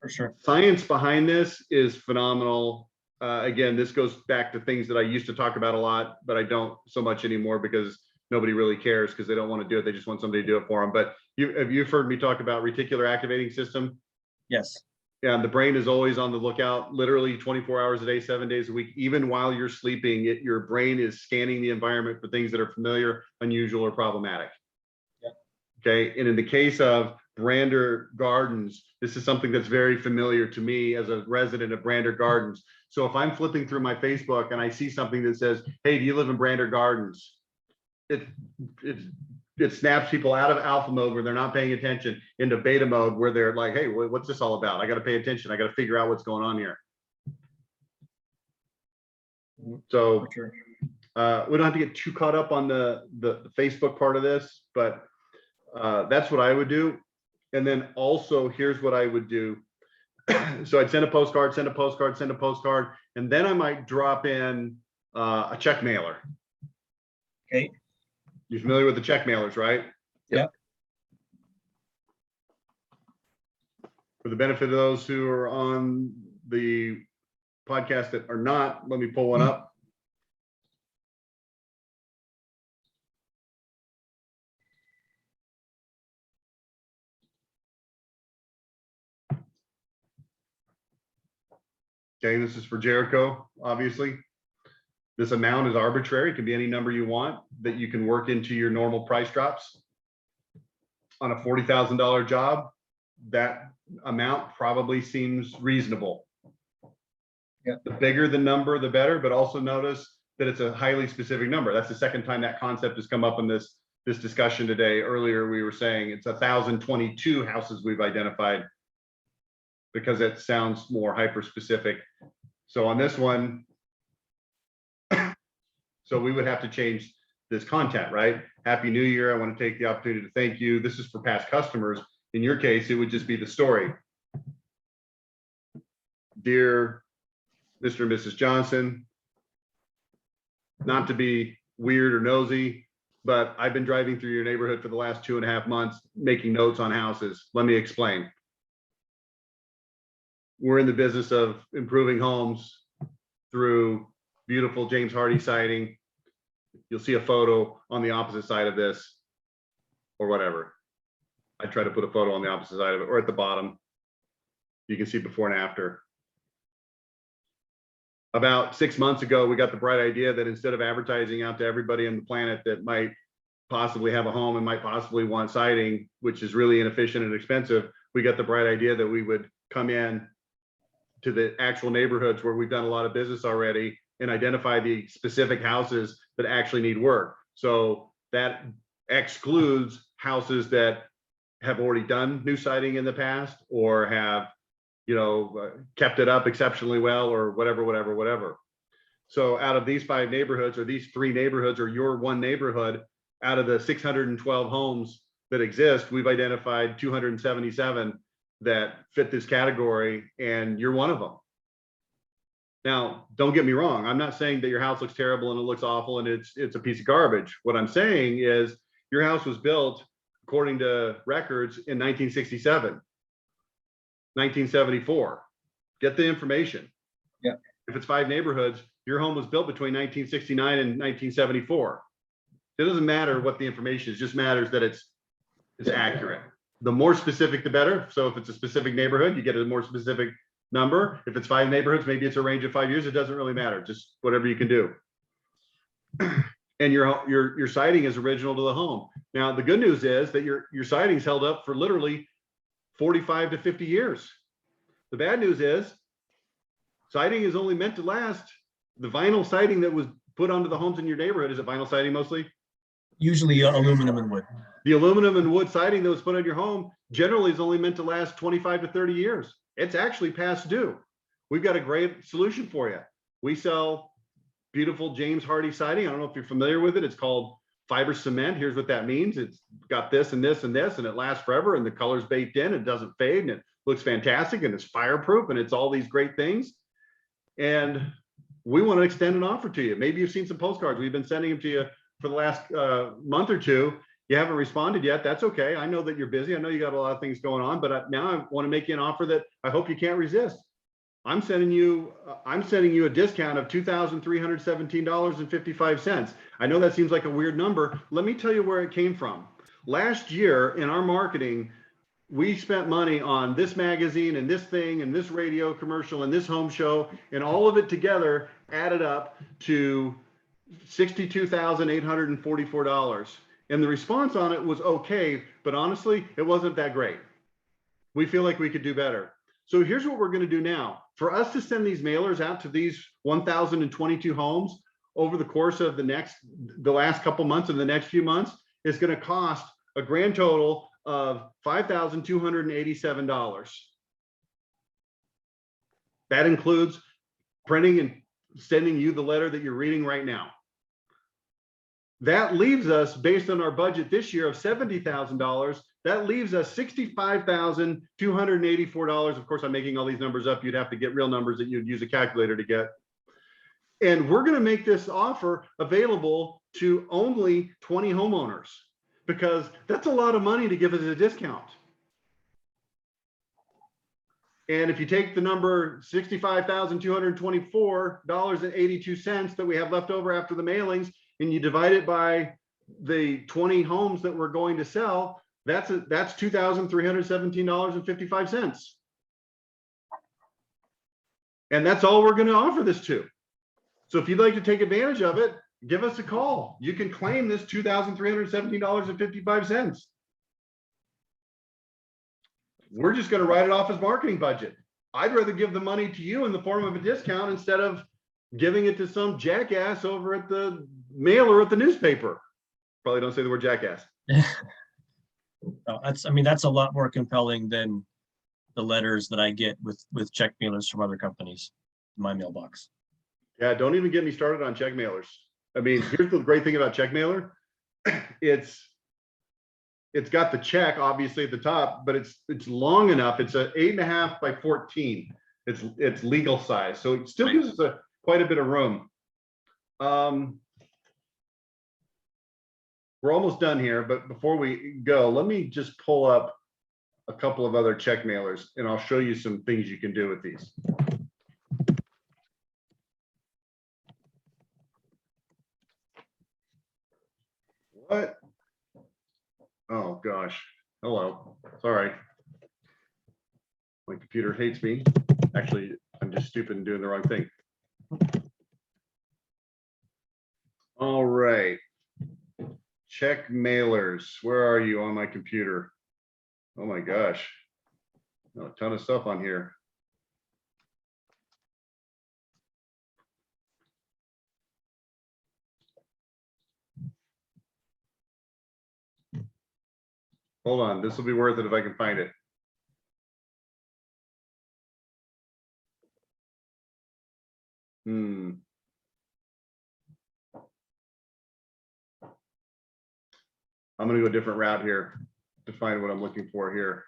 for sure. Science behind this is phenomenal. Again, this goes back to things that I used to talk about a lot, but I don't so much anymore because nobody really cares, because they don't want to do it. They just want somebody to do it for them. But you've heard me talk about reticular activating system. Yes. Yeah, and the brain is always on the lookout, literally 24 hours a day, 7 days a week. Even while you're sleeping, your brain is scanning the environment for things that are familiar, unusual, or problematic. Yep. Okay, and in the case of Brander Gardens, this is something that's very familiar to me as a resident of Brander Gardens. So if I'm flipping through my Facebook and I see something that says, hey, do you live in Brander Gardens? It snaps people out of alpha mode where they're not paying attention into beta mode where they're like, hey, what's this all about? I got to pay attention. I got to figure out what's going on here. So Sure. we don't have to get too caught up on the Facebook part of this, but that's what I would do. And then also, here's what I would do. So I'd send a postcard, send a postcard, send a postcard, and then I might drop in a check mailer. Okay. You're familiar with the check mailers, right? Yeah. For the benefit of those who are on the podcast that are not, let me pull one up. Okay, this is for Jericho, obviously. This amount is arbitrary. It can be any number you want that you can work into your normal price drops. On a $40,000 job, that amount probably seems reasonable. Yeah. The bigger the number, the better, but also notice that it's a highly specific number. That's the second time that concept has come up in this discussion today. Earlier, we were saying it's 1,022 houses we've identified because it sounds more hyper specific. So on this one, so we would have to change this content, right? Happy New Year. I want to take the opportunity to thank you. This is for past customers. In your case, it would just be the story. Dear Mr. and Mrs. Johnson, not to be weird or nosy, but I've been driving through your neighborhood for the last 2.5 months, making notes on houses. Let me explain. We're in the business of improving homes through beautiful James Hardy siding. You'll see a photo on the opposite side of this, or whatever. I try to put a photo on the opposite side of it, or at the bottom. You can see before and after. About 6 months ago, we got the bright idea that instead of advertising out to everybody on the planet that might possibly have a home and might possibly want siding, which is really inefficient and expensive, we got the bright idea that we would come in to the actual neighborhoods where we've done a lot of business already and identify the specific houses that actually need work. So that excludes houses that have already done new siding in the past or have, you know, kept it up exceptionally well or whatever. So out of these 5 neighborhoods, or these 3 neighborhoods, or your one neighborhood, out of the 612 homes that exist, we've identified 277 that fit this category, and you're one of them. Now, don't get me wrong. I'm not saying that your house looks terrible and it looks awful and it's a piece of garbage. What I'm saying is your house was built according to records in 1967, 1974. Get the information. Yeah. If it's 5 neighborhoods, your home was built between 1969 and 1974. It doesn't matter what the information is, it just matters that it's accurate. The more specific, the better. So if it's a specific neighborhood, you get a more specific number. If it's 5 neighborhoods, maybe it's a range of 5 years. It doesn't really matter. Just whatever you can do. And your siding is original to the home. Now, the good news is that your siding's held up for literally 45 to 50 years. The bad news is siding is only meant to last. The vinyl siding that was put onto the homes in your neighborhood, is it vinyl siding mostly? Usually aluminum and wood. The aluminum and wood siding that was put on your home generally is only meant to last 25 to 30 years. It's actually past due. We've got a great solution for you. We sell beautiful James Hardie siding. I don't know if you're familiar with it. It's called fiber cement. Here's what that means. It's got this and this and this, and it lasts forever, and the color's baked in. It doesn't fade, and it looks fantastic, and it's fireproof, and it's all these great things. And we want to extend an offer to you. Maybe you've seen some postcards. We've been sending them to you for the last month or two. You haven't responded yet. That's okay. I know that you're busy. I know you got a lot of things going on, but now I want to make you an offer that I hope you can't resist. I'm sending you a discount of $2,317.55. I know that seems like a weird number. Let me tell you where it came from. Last year in our marketing, we spent money on this magazine and this thing and this radio commercial and this home show, and all of it together added up to $62,844. And the response on it was okay, but honestly, it wasn't that great. We feel like we could do better. So here's what we're going to do now. For us to send these mailers out to these 1,022 homes over the course of the last couple months and the next few months, is going to cost a grand total of $5,287. That includes printing and sending you the letter that you're reading right now. That leaves us, based on our budget this year of $70,000, that leaves us $65,284. Of course, I'm making all these numbers up. You'd have to get real numbers that you'd use a calculator to get. And we're going to make this offer available to only 20 homeowners, because that's a lot of money to give us a discount. And if you take the number $65,224.82 that we have left over after the mailings, and you divide it by the 20 homes that we're going to sell, that's $2,317.55. And that's all we're going to offer this to. So if you'd like to take advantage of it, give us a call. You can claim this $2,317.55. We're just going to write it off as marketing budget. I'd rather give the money to you in the form of a discount instead of giving it to some jackass over at the mail or at the newspaper. Probably don't say the word jackass. No, that's a lot more compelling than the letters that I get with check mailers from other companies in my mailbox. Yeah, don't even get me started on check mailers. I mean, here's the great thing about check mailer. It's got the check obviously at the top, but it's long enough. It's a 8.5 by 14. It's legal size, so it still gives us quite a bit of room. We're almost done here, but before we go, let me just pull up a couple of other check mailers, and I'll show you some things you can do with these. What? Oh gosh. Hello. Sorry. My computer hates me. Actually, I'm just stupid and doing the wrong thing. All right. Check mailers. Where are you on my computer? Oh my gosh. Oh, a ton of stuff on here. Hold on, this will be worth it if I can find it. I'm going to go a different route here to find what I'm looking for here.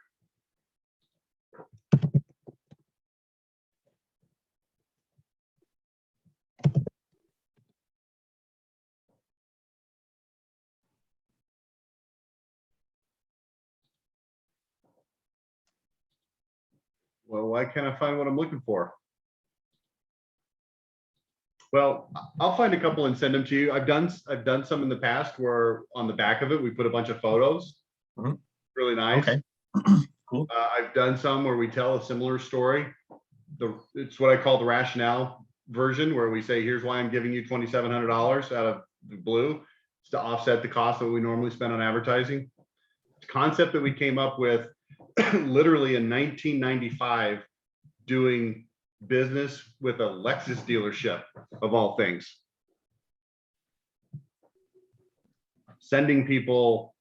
Well, why can't I find what I'm looking for? Well, I'll find a couple and send them to you. I've done some in the past where on the back of it we put a bunch of photos. Mm-hmm. Really nice. Okay. Cool. I've done some where we tell a similar story. It's what I call the rationale version, where we say, here's why I'm giving you $2,700 out of the blue. It's to offset the cost that we normally spend on advertising. It's a concept that we came up with literally in 1995, doing business with a Lexus dealership of all things. sending people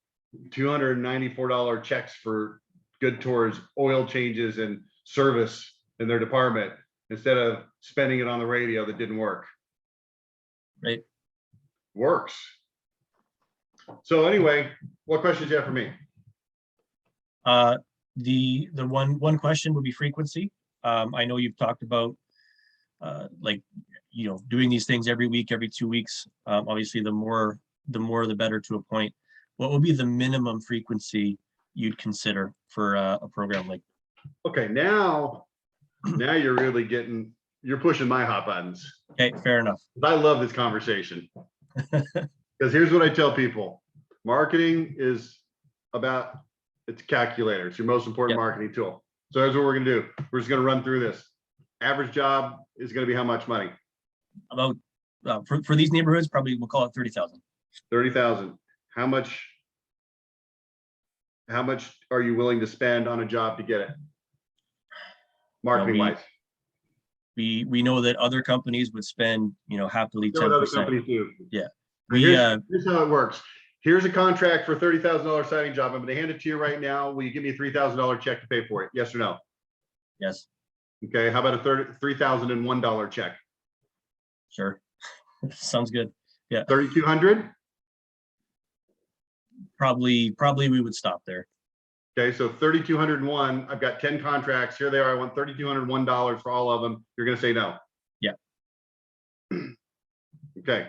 $294 checks for good towards oil changes and service in their department instead of spending it on the radio that didn't work. Right. Works. So anyway, what questions do you have for me? The one question would be frequency. I know you've talked about like, you know, doing these things every week, every 2 weeks. Obviously, the more the better to a point. What would be the minimum frequency you'd consider for a program like? Okay, now you're really you're pushing my hot buttons. Okay, fair enough. I love this conversation because here's what I tell people: marketing is about, it's a calculator. It's your most important marketing tool. So here's what we're gonna do. We're just gonna run through this. Average job is gonna be how much money? About for these neighborhoods, probably we'll call it 30,000. 30,000. How much are you willing to spend on a job to get it? Marketing wise. We know that other companies would spend, you know, happily 10%. Other companies do. Yeah. Here's how it works. Here's a contract for $30,000 siding job. I'm going to hand it to you right now. Will you give me a $3,000 check to pay for it? Yes or no? Yes. Okay. How about a $3,001 check? Sure. Sounds good. Yeah. 3,200. Probably we would stop there. Okay. So 3,201. I've got 10 contracts. Here they are. I want $3,201 for all of them. You're going to say no. Yeah. Okay.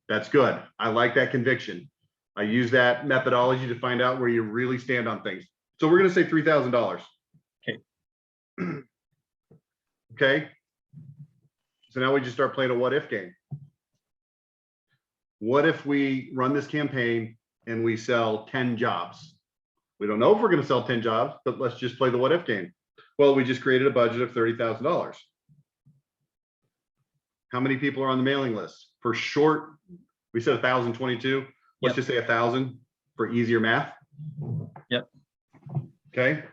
That's good. I like that conviction. I use that methodology to find out where you really stand on things. So we're going to say $3,000. Okay. Okay. So now we just start playing a what if game. What if we run this campaign and we sell 10 jobs? We don't know if we're going to sell 10 jobs, but let's just play the what if game. Well, we just created a budget of $30,000. How many people are on the mailing list? For short, we said 1,022. Let's just say 1,000 for easier math. Yep. Okay.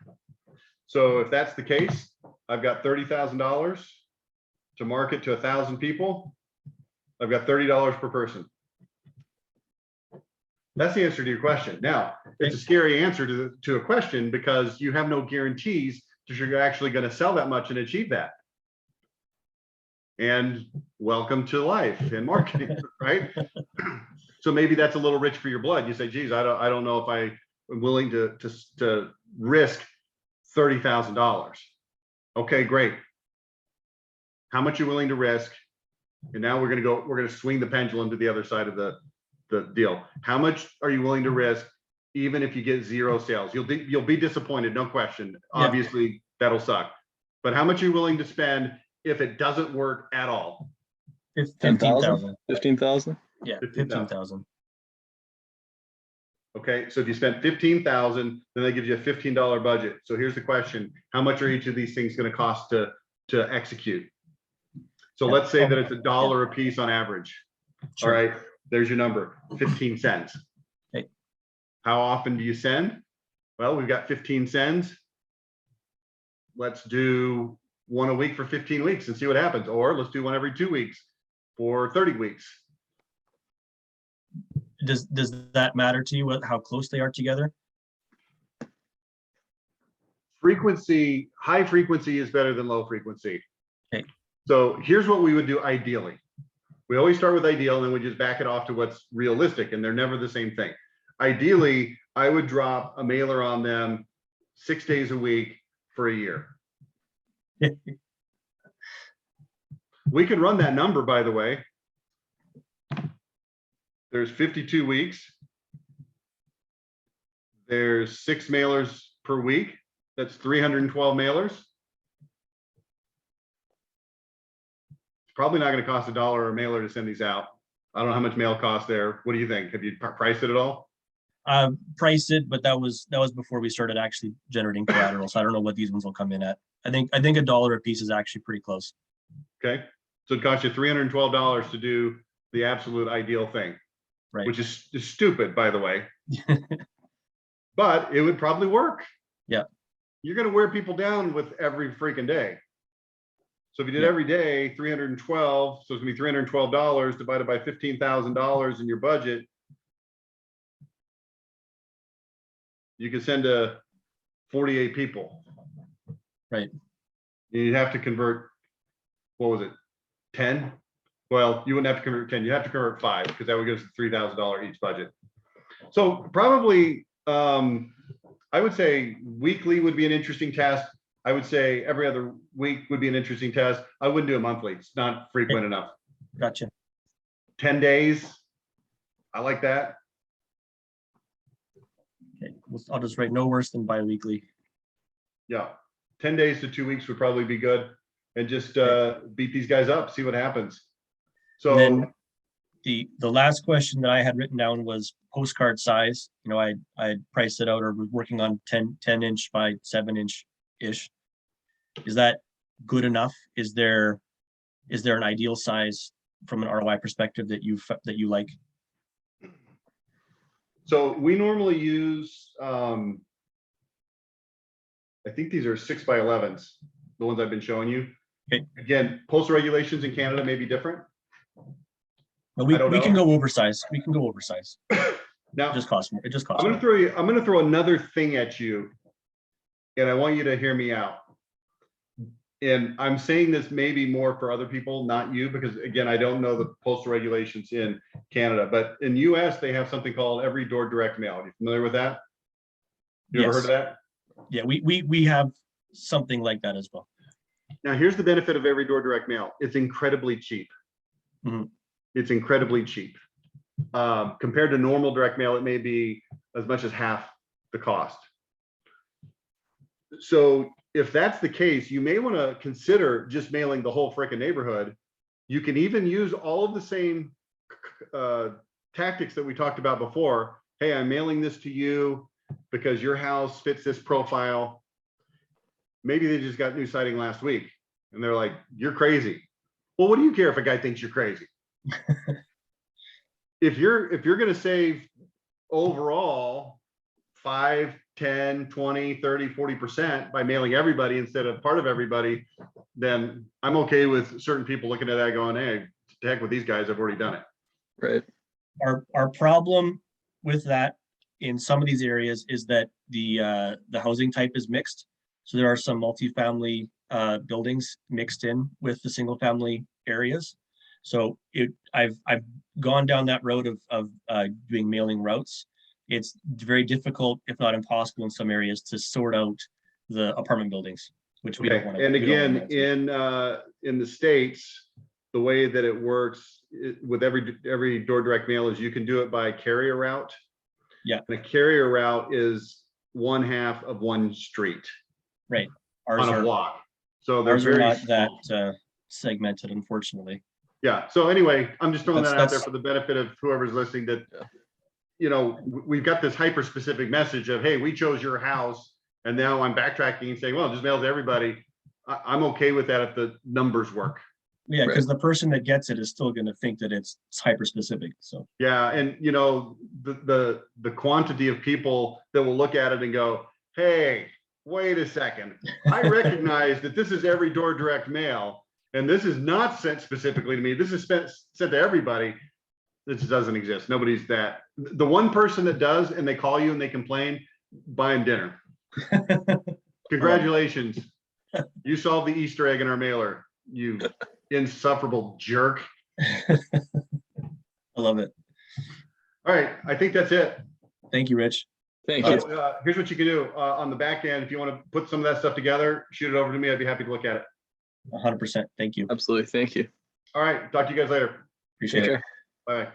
So if that's the case, I've got $30,000 to market to 1,000 people. I've got $30 per person. That's the answer to your question. Now, it's a scary answer to a question because you have no guarantees that you're actually going to sell that much and achieve that. And welcome to life and marketing, right? So maybe that's a little rich for your blood. You say, geez, I don't know if I am willing to risk $30,000. Okay, great. How much you're willing to risk? And now we're going to swing the pendulum to the other side of the deal. How much are you willing to risk, even if you get 0 sales? You'll be disappointed, no question. Obviously, that'll suck. But how much are you willing to spend if it doesn't work at all? 15,000. 15,000. Yeah, 15,000. Okay, so if you spent 15,000, then that gives you a $15 budget. So here's the question: how much are each of these things going to cost to execute? So let's say that it's $1 a piece on average. Sure. All right, there's your number, 15 cents. Okay. How often do you send? Well, we've got 15 sends. Let's do one a week for 15 weeks and see what happens. Or let's do one every 2 weeks for 30 weeks. Does that matter to you, how close they are together? Frequency, high frequency is better than low frequency. Okay. So here's what we would do ideally. We always start with ideal and then we just back it off to what's realistic, and they're never the same thing. Ideally, I would drop a mailer on them 6 days a week for a year. We can run that number, by the way. There's 52 weeks. There's 6 mailers per week. That's 312 mailers. It's probably not going to cost $1 a mailer to send these out. I don't know how much mail costs there. What do you think? Have you priced it at all? Priced it, but that was before we started actually generating collateral. So I don't know what these ones will come in at. I think $1 a piece is actually pretty close. Okay, so it costs you $312 to do the absolute ideal thing, right? Which is stupid, by the way. But it would probably work. Yeah, you're going to wear people down with every freaking day. So if you did every day 312, so it's gonna be $312 divided by $15,000 in your budget. you can send to 48 people. Right. You'd have to convert, what was it, 10? Well, you wouldn't have to convert 10, you have to convert 5, because that would give us a $3,000 each budget. So probably, I would say weekly would be an interesting test. I would say every other week would be an interesting test. I wouldn't do it monthly. It's not frequent enough. Gotcha. 10 days. I like that. Okay. I'll just write no worse than bi-weekly. Yeah. 10 days to 2 weeks would probably be good. And just beat these guys up, see what happens. So then the last question that I had written down was postcard size. You know, I priced it out, or was working on 10 inch by 7 inch ish. Is that good enough? Is there an ideal size from an ROI perspective that you like? So we normally use, I think these are 6 by 11s, the ones I've been showing you. Okay. Again, postal regulations in Canada may be different. But we can go oversize. We can go oversize. Now, It just costs more. It just costs I'm more. gonna throw another thing at you, and I want you to hear me out. And I'm saying this maybe more for other people, not you, because again, I don't know the postal regulations in Canada, but in US, they have something called every door direct mail. Are you familiar with that? You ever heard of that? Yeah, we have something like that as well. Now, here's the benefit of every door direct mail. It's incredibly cheap. Mhm. It's incredibly cheap. Compared to normal direct mail, it may be as much as half the cost. So if that's the case, you may want to consider just mailing the whole frickin' neighborhood. You can even use all of the same tactics that we talked about before. Hey, I'm mailing this to you because your house fits this profile. Maybe they just got new siding last week and they're like, you're crazy. Well, what do you care if a guy thinks you're crazy? If you're going to save overall 5, 10, 20, 30, 40% by mailing everybody instead of part of everybody, then I'm okay with certain people looking at that going, hey, to heck with these guys, I've already done it. Right. Our problem with that in some of these areas is that the housing type is mixed. So there are some multifamily buildings mixed in with the single family areas. So I've gone down that road of doing mailing routes. It's very difficult, if not impossible, in some areas to sort out the apartment buildings, which we don't want to. And again, in the States, the way that it works with every door direct mail is you can do it by carrier route. Yeah. And a carrier route is 1/2 of one street. Right. On a block. So they're ours are very not small. that segmented, unfortunately. Yeah. So anyway, I'm just throwing that out there That's- for the benefit of whoever's listening, that, you know, we've got this hyper specific message of, hey, we chose your house. And now I'm backtracking and saying, well, just mail to everybody. I'm okay with that if the numbers work. Yeah, because the person that gets it is still going to think that it's hyper specific. So Yeah. And you know, the quantity of people that will look at it and go, hey, wait a second. I recognize that this is every door direct mail, and this is not sent specifically to me. This is sent to everybody. This doesn't exist. Nobody's that. The one person that does, and they call you and they complain, buy them dinner. Congratulations. You solved the Easter egg in our mailer, you insufferable jerk. I love it. All right. I think that's it. Thank you, Rich. Thank you. Here's what you can do on the back end. If you want to put some of that stuff together, shoot it over to me. I'd be happy to look at it. 100%. Thank you. Absolutely. Thank you. All right. Talk to you guys later. Appreciate Take it. care. Bye.